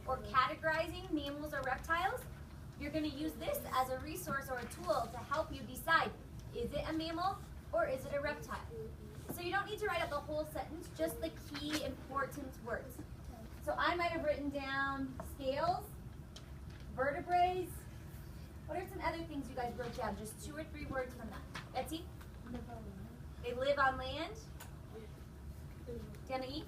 or categorizing mammals or reptiles, you're going to use this as a resource or a tool to help you decide, is it a mammal or is it a reptile? So you don't need to write out the whole sentence, just the key important words. So I might have written down scales, vertebrae. What are some other things you guys wrote down? Just 2 or 3 words from that. Betsy? They live on land. Gonna eat?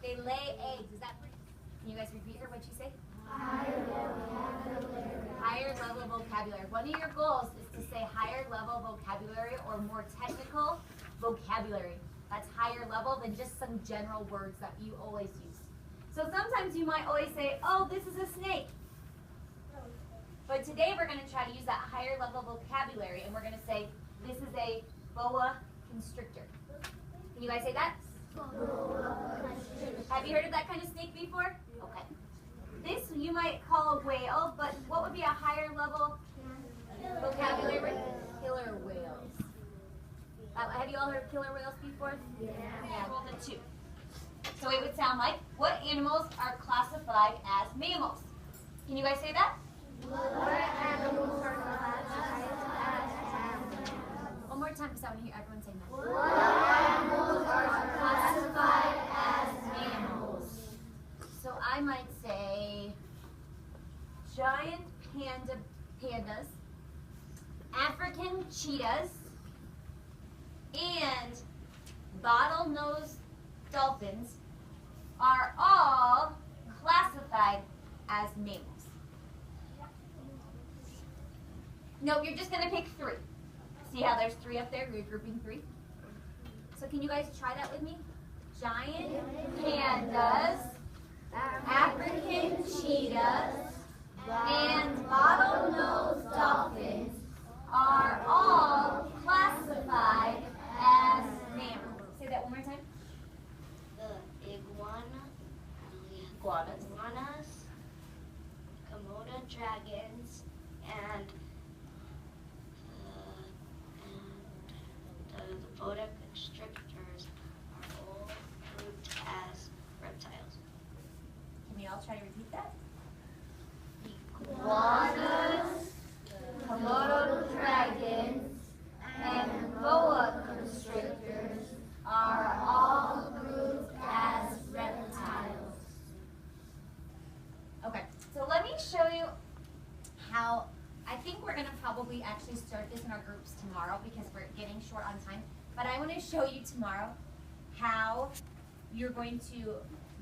They lay eggs. Is that pretty? Can you guys repeat her what you say? Higher vocabulary. Higher level vocabulary. One of your goals is to say higher level vocabulary or more technical vocabulary. That's higher level than just some general words that you always use. So sometimes you might always say, oh, this is a snake. But today we're going to try to use that higher level vocabulary, and we're going to say, this is a boa constrictor. Can you guys say that? Have you heard of that kind of snake before? Okay. This you might call a whale, but what would be a higher level vocabulary word? Killer whales. Have you all heard of killer whales before? Yeah. Yeah, well, the 2. So it would sound like, what animals are classified as mammals? Can you guys say that? What animals are classified as mammals? One more time because I want to hear everyone saying that. What animals are classified as mammals? So I might say giant pandas, African cheetahs, and bottlenose dolphins are all classified as mammals. No, you're just going to pick 3. See how there's 3 up there? We're grouping 3. So can you guys try that with me? Giant pandas, African cheetahs, and bottlenose dolphins are all classified as mammals. Say that one more time. The Iguanas. Komodo dragons, and the boa constrictors are all grouped as reptiles. Can we all try to repeat that? Iguanas, Komodo dragons, and boa constrictors are all grouped as reptiles. Okay, so let me show you how, I think we're going to probably actually start this in our groups tomorrow because we're getting short on time. But I want to show you tomorrow how you're going to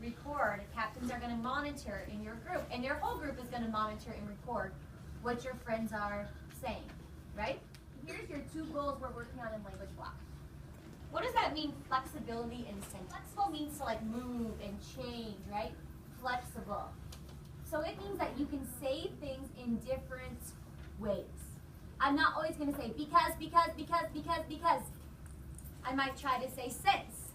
record. Captains are going to monitor in your group, and your whole group is going to monitor and record what your friends are saying, right? Here's your 2 goals we're working on in language block. What does that mean, flexibility in sentence? Flexible means to like move and change, right? Flexible. So it means that you can say things in different ways. I'm not always going to say because. I might try to say since.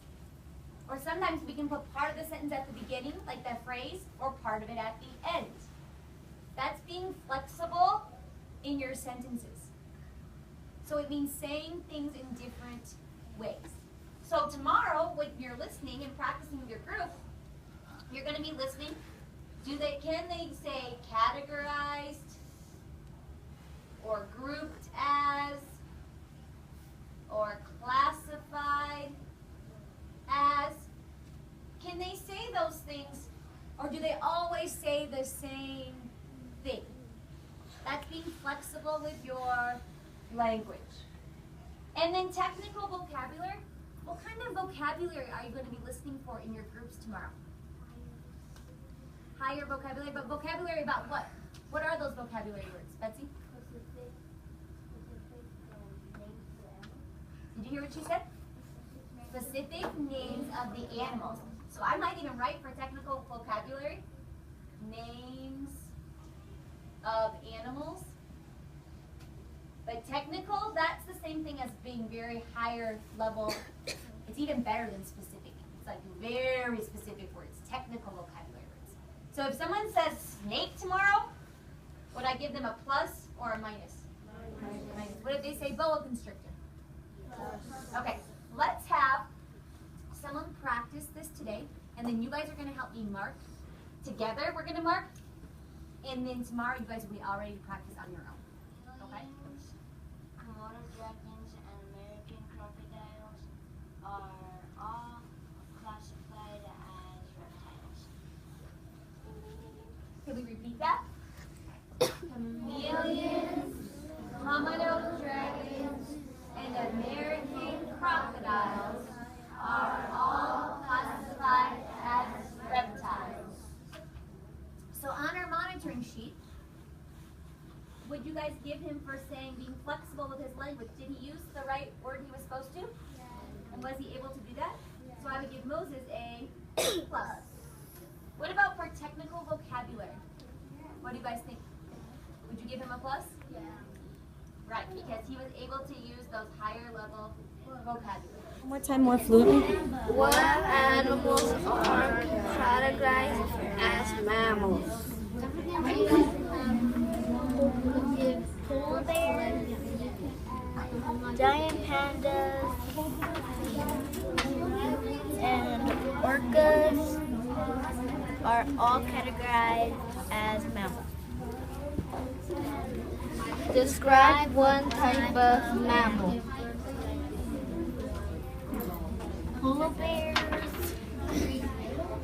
Or sometimes we can put part of the sentence at the beginning, like that phrase, or part of it at the end. That's being flexible in your sentences. So it means saying things in different ways. So tomorrow, when you're listening and practicing with your group, you're going to be listening. Can they say categorized, or grouped as, or classified as? Can they say those things, or do they always say the same thing? That's being flexible with your language. And then technical vocabulary. What kind of vocabulary are you going to be listening for in your groups tomorrow? Higher vocabulary, but vocabulary about what? What are those vocabulary words, Betsy? Did you hear what she said? Specific names of the animals. So I might even write for technical vocabulary, names of animals. But technical, that's the same thing as being very higher level. It's even better than specific. It's like very specific words, technical vocabulary words. So if someone says snake tomorrow, would I give them a plus or a minus? Minus. What if they say boa constrictor? Okay, let's have someone practice this today, and then you guys are going to help me mark together we're gonna mark, and then tomorrow you guys will be all ready to practice on your own. Okay? Komodo dragons and American crocodiles are all classified as reptiles. Can we repeat that? Chameleons, Komodo dragons, and American crocodiles are all classified as reptiles. So on our monitoring sheet, would you guys give him for saying being flexible with his language? Did he use the right word he was supposed to? And was he able to do that? So I would give Moses a plus. What about for technical vocabulary? What do you guys think? Would you give him a plus? Yeah. Right, because he was able to use those higher level vocabulary. One more time, more fluently. What animals are categorized as mammals? Polar bears, giant pandas, and orcas are all categorized as mammals. Describe one type of mammal. Polar bears.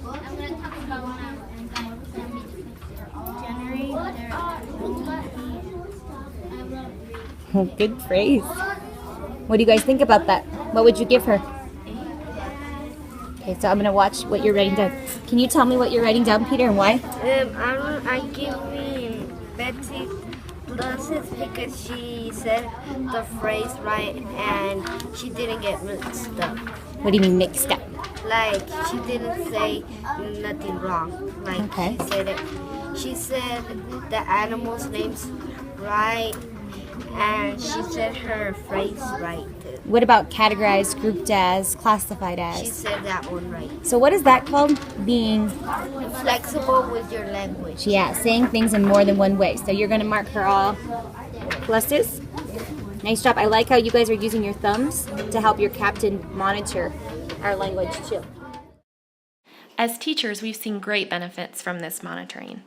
I'm going to talk about Good phrase. What do you guys think about that? What would you give her? Okay, so I'm gonna watch what you're writing down. Can you tell me what you're writing down, Peter, and why? I'm giving Betsy pluses because she said the phrase right and she didn't get mixed up. What do you mean mixed up? Like she didn't say nothing wrong. Like Okay. she said it. She said the animals' names right, and she said her phrase right too. What about categorized, grouped as, classified She as? said that one right. So what is that called? Being, Flexible with your language. yeah, saying things in more than one way. So you're gonna mark her all pluses. Nice job. I like how you guys are using your thumbs to help your captain monitor our language too. As teachers, we've seen great benefits from this monitoring.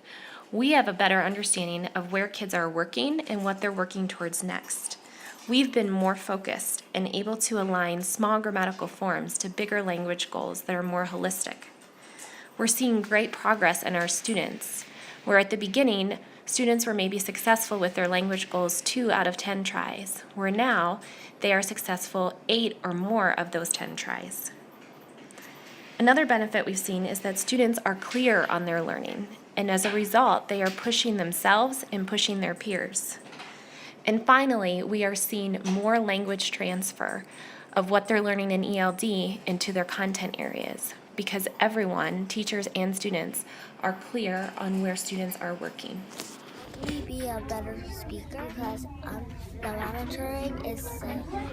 We have a better understanding of where kids are working and what they're working towards next. We've been more focused and able to align small grammatical forms to bigger language goals that are more holistic. We're seeing great progress in our students, where at the beginning, students were maybe successful with their language goals 2 out of 10 tries, where now they are successful 8 or more of those 10 tries. Another benefit we've seen is that students are clear on their learning, and as a result, they are pushing themselves and pushing their peers. And finally, we are seeing more language transfer of what they're learning in ELD into their content areas, because everyone, teachers and students, are clear on where students are working. Me be a better speaker because the monitoring is so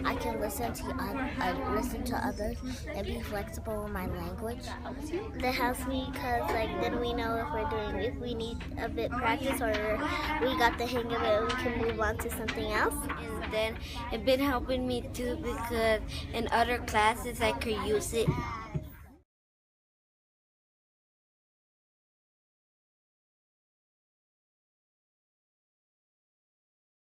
I can listen to others and be flexible with my language. That helps me because then we know if we need a bit practice or we got the hang of it, we can move on to something else. And then it's been helping me too because in other classes I could use it